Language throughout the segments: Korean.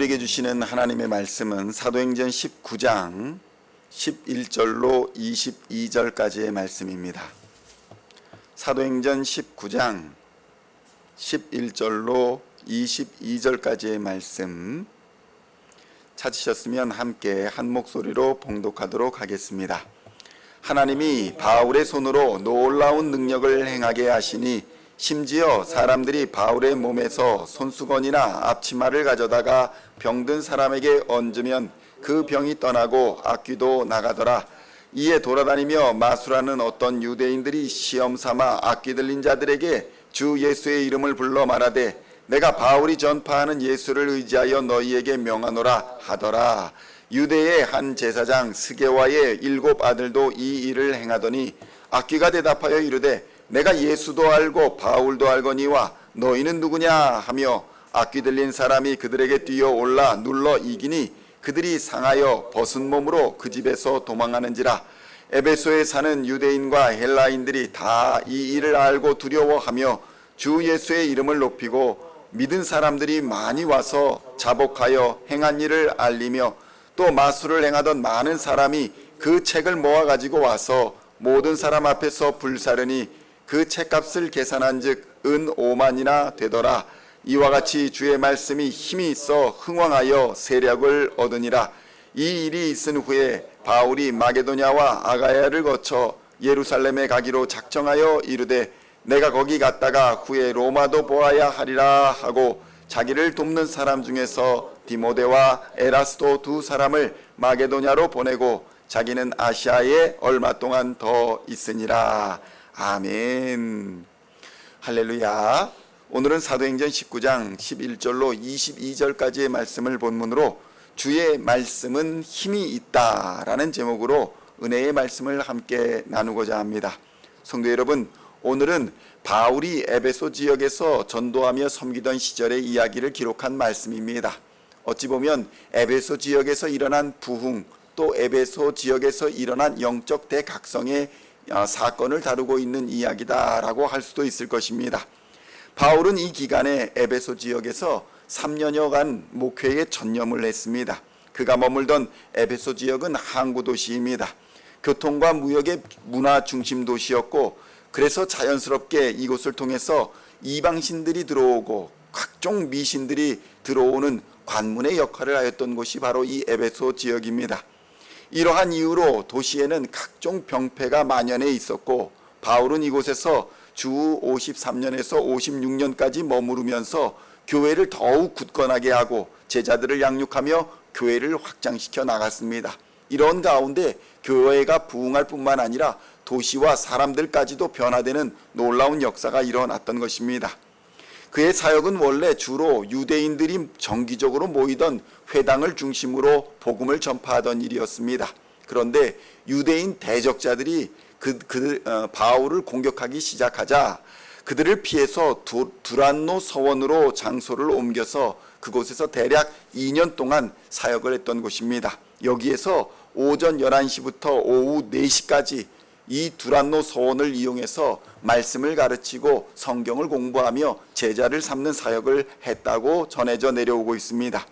우리에게 주시는 하나님의 말씀은 사도행전 19장 11절로 22절까지의 말씀입니다. 사도행전 19장 11절로 22절까지의 말씀 찾으셨으면 함께 한 목소리로 봉독하도록 하겠습니다. 하나님이 바울의 손으로 놀라운 능력을 행하게 하시니 심지어 사람들이 바울의 몸에서 손수건이나 앞치마를 가져다가 병든 사람에게 얹으면 그 병이 떠나고 악귀도 나가더라. 이에 돌아다니며 마술하는 어떤 유대인들이 시험 삼아 악귀 들린 자들에게 주 예수의 이름을 불러 말하되 내가 바울이 전파하는 예수를 의지하여 너희에게 명하노라 하더라. 유대의 한 제사장 스게와의 7 아들도 이 일을 행하더니 악귀가 대답하여 이르되 내가 예수도 알고 바울도 알거니와 너희는 누구냐 하며 악귀 들린 사람이 그들에게 뛰어올라 눌러 이기니 그들이 상하여 벗은 몸으로 그 집에서 도망하는지라. 에베소에 사는 유대인과 헬라인들이 다 이 일을 알고 두려워하며 주 예수의 이름을 높이고 믿은 사람들이 많이 와서 자복하여 행한 일을 알리며 또 마술을 행하던 많은 사람이 그 책을 모아가지고 와서 모든 사람 앞에서 불사르니 그 책값을 계산한 즉 은 5만이나 되더라. 이와 같이 주의 말씀이 힘이 있어 흥왕하여 세력을 얻으니라. 이 일이 있은 후에 바울이 마게도냐와 아가야를 거쳐 예루살렘에 가기로 작정하여 이르되 내가 거기 갔다가 후에 로마도 보아야 하리라 하고 자기를 돕는 사람 중에서 디모데와 에라스도 2 사람을 마게도냐로 보내고 자기는 아시아에 얼마 동안 더 있으니라. 아멘. 할렐루야. 오늘은 사도행전 19장 11절로 22절까지의 말씀을 본문으로 주의 말씀은 힘이 있다라는 제목으로 은혜의 말씀을 함께 나누고자 합니다. 성도 여러분, 오늘은 바울이 에베소 지역에서 전도하며 섬기던 시절의 이야기를 기록한 말씀입니다. 어찌 보면 에베소 지역에서 일어난 부흥, 또 에베소 지역에서 일어난 영적 대각성의 사건을 다루고 있는 이야기다라고 할 수도 있을 것입니다. 바울은 이 기간에 에베소 지역에서 3년여간 목회에 전념을 했습니다. 그가 머물던 에베소 지역은 항구 도시입니다. 교통과 무역의 문화 중심 도시였고 그래서 자연스럽게 이곳을 통해서 이방신들이 들어오고 각종 미신들이 들어오는 관문의 역할을 하였던 곳이 바로 이 에베소 지역입니다. 이러한 이유로 도시에는 각종 병폐가 만연해 있었고 바울은 이곳에서 주 53년에서 56년까지 머무르면서 교회를 더욱 굳건하게 하고 제자들을 양육하며 교회를 확장시켜 나갔습니다. 이런 가운데 교회가 부흥할 뿐만 아니라 도시와 사람들까지도 변화되는 놀라운 역사가 일어났던 것입니다. 그의 사역은 원래 주로 유대인들이 정기적으로 모이던 회당을 중심으로 복음을 전파하던 일이었습니다. 그런데 유대인 대적자들이 바울을 공격하기 시작하자 그들을 피해서 두란노 서원으로 장소를 옮겨서 그곳에서 대략 2년 동안 사역을 했던 곳입니다. 여기에서 오전 11시부터 오후 4시까지 이 두란노 서원을 이용해서 말씀을 가르치고 성경을 공부하며 제자를 삼는 사역을 했다고 전해져 내려오고 있습니다.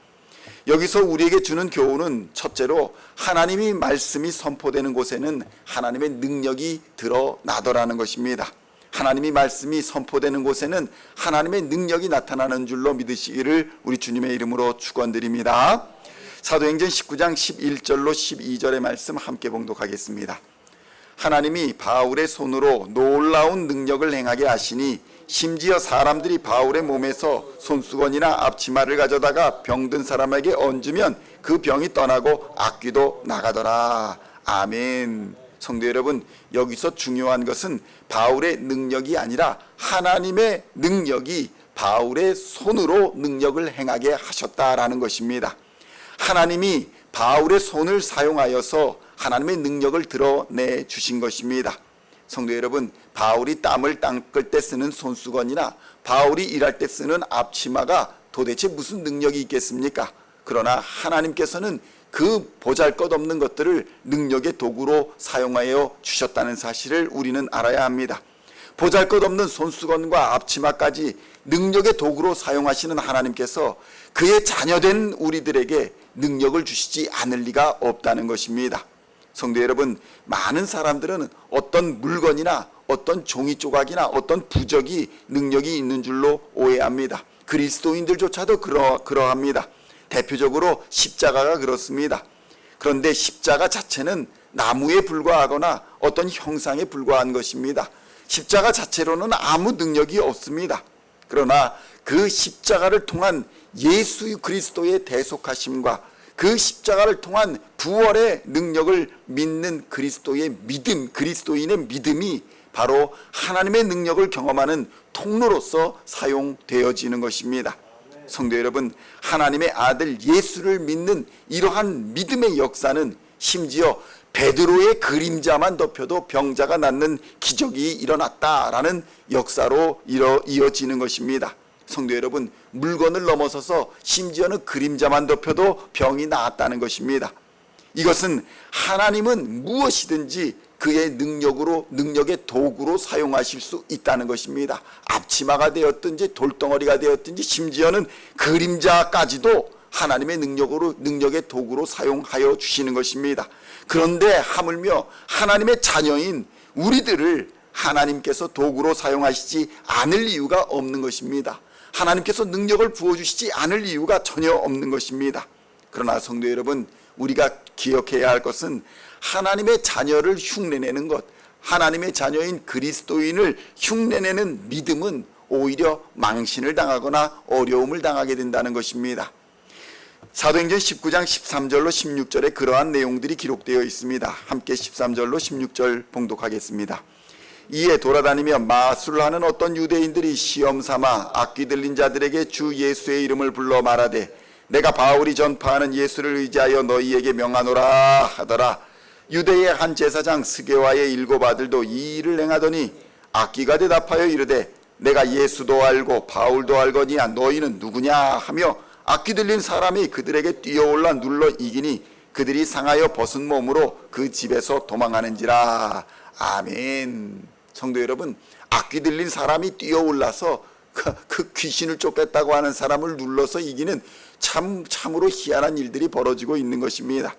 여기서 우리에게 주는 교훈은 첫째로 하나님이 말씀이 선포되는 곳에는 하나님의 능력이 드러나더라는 것입니다. 하나님이 말씀이 선포되는 곳에는 하나님의 능력이 나타나는 줄로 믿으시기를 우리 주님의 이름으로 축원드립니다. 사도행전 19장 11절로 12절의 말씀 함께 봉독하겠습니다. 하나님이 바울의 손으로 놀라운 능력을 행하게 하시니 심지어 사람들이 바울의 몸에서 손수건이나 앞치마를 가져다가 병든 사람에게 얹으면 그 병이 떠나고 악귀도 나가더라. 아멘. 성도 여러분, 여기서 중요한 것은 바울의 능력이 아니라 하나님의 능력이 바울의 손으로 능력을 행하게 하셨다라는 것입니다. 하나님이 바울의 손을 사용하여서 하나님의 능력을 드러내 주신 것입니다. 성도 여러분, 바울이 땀을 닦을 때 쓰는 손수건이나 바울이 일할 때 쓰는 앞치마가 도대체 무슨 능력이 있겠습니까? 그러나 하나님께서는 그 보잘것없는 것들을 능력의 도구로 사용하여 주셨다는 사실을 우리는 알아야 합니다. 보잘것없는 손수건과 앞치마까지 능력의 도구로 사용하시는 하나님께서 그의 자녀된 우리들에게 능력을 주시지 않을 리가 없다는 것입니다. 성도 여러분, 많은 사람들은 어떤 물건이나 어떤 종이 조각이나 어떤 부적이 능력이 있는 줄로 오해합니다. 그리스도인들조차도 그러합니다. 대표적으로 십자가가 그렇습니다. 그런데 십자가 자체는 나무에 불과하거나 어떤 형상에 불과한 것입니다. 십자가 자체로는 아무 능력이 없습니다. 그러나 그 십자가를 통한 예수 그리스도의 대속하심과 그 십자가를 통한 부활의 능력을 믿는 그리스도의 믿음, 그리스도인의 믿음이 바로 하나님의 능력을 경험하는 통로로서 사용되어지는 것입니다. 성도 여러분, 하나님의 아들 예수를 믿는 이러한 믿음의 역사는 심지어 베드로의 그림자만 덮여도 병자가 낫는 기적이 일어났다라는 역사로 이어지는 것입니다. 성도 여러분, 물건을 넘어서서 심지어는 그림자만 덮여도 병이 나았다는 것입니다. 이것은 하나님은 무엇이든지 그의 능력의 도구로 사용하실 수 있다는 것입니다. 앞치마가 되었든지 돌덩어리가 되었든지 심지어는 그림자까지도 하나님의 능력의 도구로 사용하여 주시는 것입니다. 그런데 하물며 하나님의 자녀인 우리들을 하나님께서 도구로 사용하시지 않을 이유가 없는 것입니다. 하나님께서 능력을 부어주시지 않을 이유가 전혀 없는 것입니다. 그러나 성도 여러분, 우리가 기억해야 할 것은 하나님의 자녀를 흉내내는 것, 하나님의 자녀인 그리스도인을 흉내내는 믿음은 오히려 망신을 당하거나 어려움을 당하게 된다는 것입니다. 사도행전 19장 13절로 16절에 그러한 내용들이 기록되어 있습니다. 함께 13절로 16절 봉독하겠습니다. 이에 돌아다니며 마술을 하는 어떤 유대인들이 시험삼아 악귀 들린 자들에게 주 예수의 이름을 불러 말하되 내가 바울이 전파하는 예수를 의지하여 너희에게 명하노라 하더라. 유대의 한 제사장 스게와의 7 아들도 이 일을 행하더니 악귀가 대답하여 이르되 내가 예수도 알고 바울도 알거니와 너희는 누구냐 하며 악귀 들린 사람이 그들에게 뛰어올라 눌러 이기니 그들이 상하여 벗은 몸으로 그 집에서 도망하는지라. 아멘. 성도 여러분, 악귀 들린 사람이 뛰어올라서 그 귀신을 쫓겠다고 하는 사람을 눌러서 이기는 참으로 희한한 일들이 벌어지고 있는 것입니다.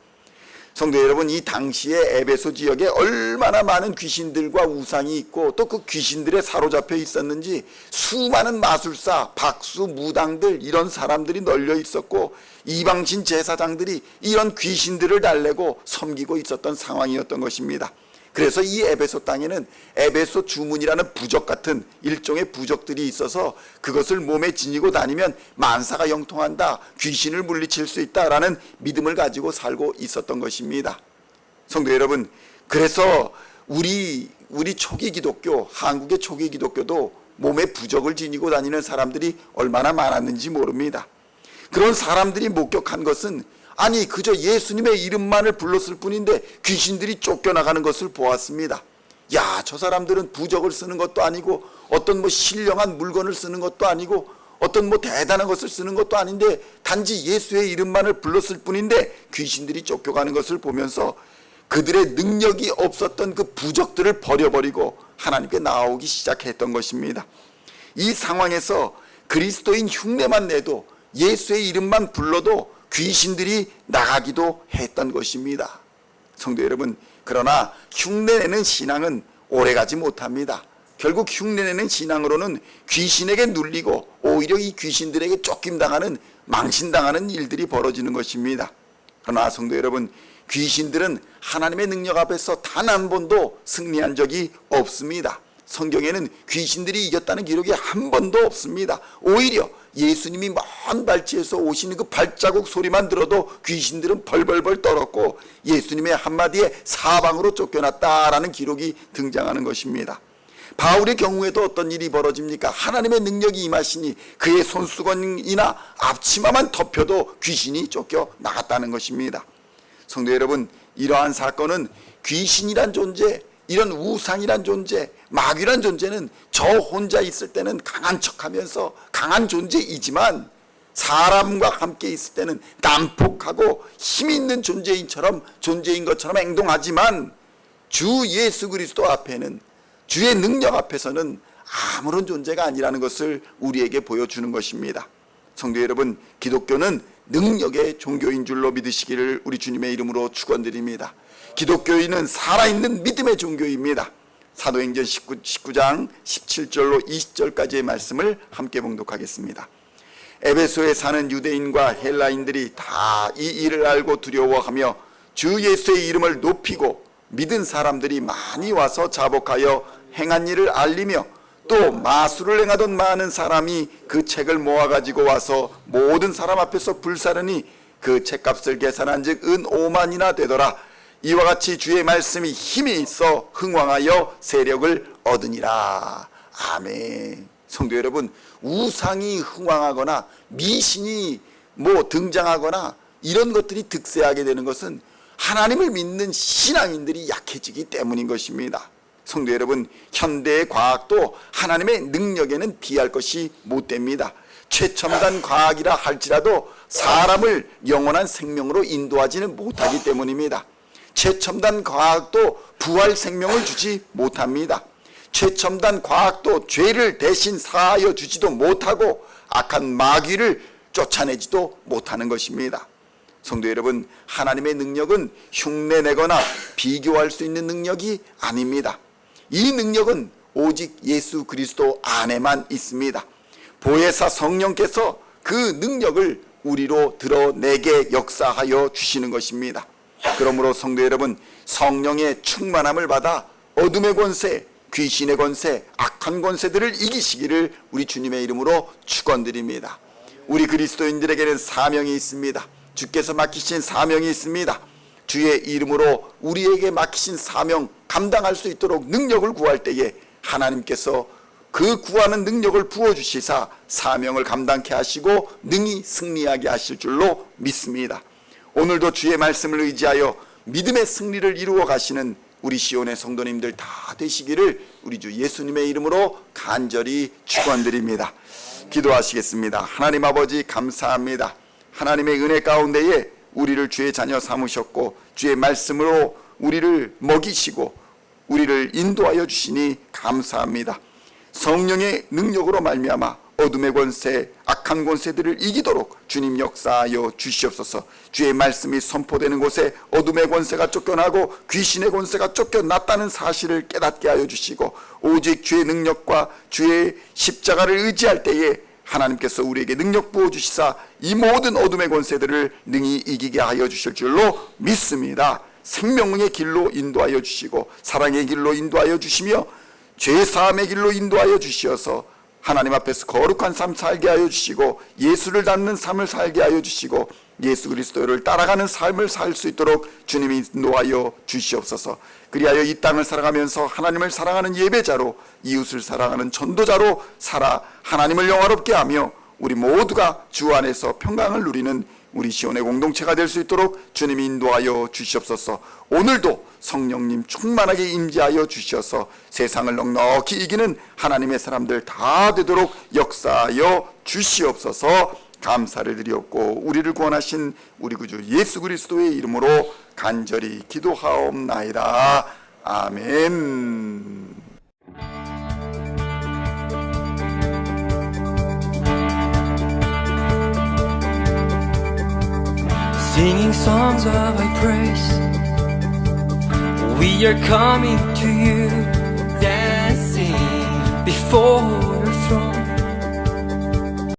성도 여러분, 이 당시에 에베소 지역에 얼마나 많은 귀신들과 우상이 있고 또 그 귀신들에 사로잡혀 있었는지 수많은 마술사, 박수, 무당들 이런 사람들이 널려 있었고 이방신 제사장들이 이런 귀신들을 달래고 섬기고 있었던 상황이었던 것입니다. 그래서 이 에베소 땅에는 에베소 주문이라는 부적 같은 일종의 부적들이 있어서 그것을 몸에 지니고 다니면 만사가 형통한다, 귀신을 물리칠 수 있다라는 믿음을 가지고 살고 있었던 것입니다. 성도 여러분, 그래서 우리 초기 기독교, 한국의 초기 기독교도 몸에 부적을 지니고 다니는 사람들이 얼마나 많았는지 모릅니다. 그런 사람들이 목격한 것은 아니 그저 예수님의 이름만을 불렀을 뿐인데 귀신들이 쫓겨나가는 것을 보았습니다. 야, 저 사람들은 부적을 쓰는 것도 아니고 어떤 신령한 물건을 쓰는 것도 아니고 어떤 대단한 것을 쓰는 것도 아닌데 단지 예수의 이름만을 불렀을 뿐인데 귀신들이 쫓겨가는 것을 보면서 그들의 능력이 없었던 그 부적들을 버려버리고 하나님께 나오기 시작했던 것입니다. 이 상황에서 그리스도인 흉내만 내도 예수의 이름만 불러도 귀신들이 나가기도 했던 것입니다. 성도 여러분, 그러나 흉내내는 신앙은 오래가지 못합니다. 결국 흉내내는 신앙으로는 귀신에게 눌리고 오히려 이 귀신들에게 쫓김당하는, 망신당하는 일들이 벌어지는 것입니다. 그러나 성도 여러분, 귀신들은 하나님의 능력 앞에서 단 한 번도 승리한 적이 없습니다. 성경에는 귀신들이 이겼다는 기록이 한 번도 없습니다. 오히려 예수님이 먼 발치에서 오시는 그 발자국 소리만 들어도 귀신들은 벌벌벌 떨었고 예수님의 한마디에 사방으로 쫓겨났다라는 기록이 등장하는 것입니다. 바울의 경우에도 어떤 일이 벌어집니까? 하나님의 능력이 임하시니 그의 손수건이나 앞치마만 덮여도 귀신이 쫓겨나갔다는 것입니다. 성도 여러분, 이러한 사건은 귀신이란 존재, 이런 우상이란 존재, 마귀란 존재는 저 혼자 있을 때는 강한 척하면서 강한 존재이지만 사람과 함께 있을 때는 난폭하고 힘있는 존재인 것처럼 행동하지만 주 예수 그리스도 앞에는 주의 능력 앞에서는 아무런 존재가 아니라는 것을 우리에게 보여주는 것입니다. 성도 여러분, 기독교는 능력의 종교인 줄로 믿으시기를 우리 주님의 이름으로 축원드립니다. 기독교인은 살아있는 믿음의 종교입니다. 사도행전 19장 17절로 20절까지의 말씀을 함께 봉독하겠습니다. 에베소에 사는 유대인과 헬라인들이 다 이 일을 알고 두려워하며 주 예수의 이름을 높이고 믿은 사람들이 많이 와서 자복하여 행한 일을 알리며 또 마술을 행하던 많은 사람이 그 책을 모아가지고 와서 모든 사람 앞에서 불사르니 그 책값을 계산한 즉 은 5만이나 되더라. 이와 같이 주의 말씀이 힘이 있어 흥왕하여 세력을 얻으니라. 아멘. 성도 여러분, 우상이 흥왕하거나 미신이 등장하거나 이런 것들이 득세하게 되는 것은 하나님을 믿는 신앙인들이 약해지기 때문인 것입니다. 성도 여러분, 현대의 과학도 하나님의 능력에는 비할 것이 못됩니다. 최첨단 과학이라 할지라도 사람을 영원한 생명으로 인도하지는 못하기 때문입니다. 최첨단 과학도 부활 생명을 주지 못합니다. 최첨단 과학도 죄를 대신 사하여 주지도 못하고 악한 마귀를 쫓아내지도 못하는 것입니다. 성도 여러분, 하나님의 능력은 흉내내거나 비교할 수 있는 능력이 아닙니다. 이 능력은 오직 예수 그리스도 안에만 있습니다. 보혜사 성령께서 그 능력을 우리로 드러내게 역사하여 주시는 것입니다. 그러므로 성도 여러분, 성령의 충만함을 받아 어둠의 권세, 귀신의 권세, 악한 권세들을 이기시기를 우리 주님의 이름으로 축원드립니다. 우리 그리스도인들에게는 사명이 있습니다. 주께서 맡기신 사명이 있습니다. 주의 이름으로 우리에게 맡기신 사명 감당할 수 있도록 능력을 구할 때에 하나님께서 그 구하는 능력을 부어주시사 사명을 감당케 하시고 능히 승리하게 하실 줄로 믿습니다. 오늘도 주의 말씀을 의지하여 믿음의 승리를 이루어 가시는 우리 시온의 성도님들 다 되시기를 우리 주 예수님의 이름으로 간절히 축원드립니다. 기도하시겠습니다. 하나님 아버지, 감사합니다. 하나님의 은혜 가운데에 우리를 주의 자녀 삼으셨고 주의 말씀으로 우리를 먹이시고 우리를 인도하여 주시니 감사합니다. 성령의 능력으로 말미암아 어둠의 권세, 악한 권세들을 이기도록 주님 역사하여 주시옵소서. 주의 말씀이 선포되는 곳에 어둠의 권세가 쫓겨나고 귀신의 권세가 쫓겨났다는 사실을 깨닫게 하여 주시고 오직 주의 능력과 주의 십자가를 의지할 때에 하나님께서 우리에게 능력 부어주시사 이 모든 어둠의 권세들을 능히 이기게 하여 주실 줄로 믿습니다. 생명의 길로 인도하여 주시고 사랑의 길로 인도하여 주시며 죄사함의 길로 인도하여 주시어서 하나님 앞에서 거룩한 삶 살게 하여 주시고 예수를 닮는 삶을 살게 하여 주시고 예수 그리스도를 따라가는 삶을 살 수 있도록 주님이 인도하여 주시옵소서. 그리하여 이 땅을 살아가면서 하나님을 사랑하는 예배자로 이웃을 사랑하는 전도자로 살아 하나님을 영화롭게 하며 우리 모두가 주 안에서 평강을 누리는 우리 시온의 공동체가 될 수 있도록 주님이 인도하여 주시옵소서. 오늘도 성령님 충만하게 임재하여 주셔서 세상을 넉넉히 이기는 하나님의 사람들 다 되도록 역사하여 주시옵소서. 감사를 드리옵고 우리를 구원하신 우리 구주 예수 그리스도의 이름으로 간절히 기도하옵나이다. 아멘. Singing songs of thy praise, we are coming to you, dancing before your throne.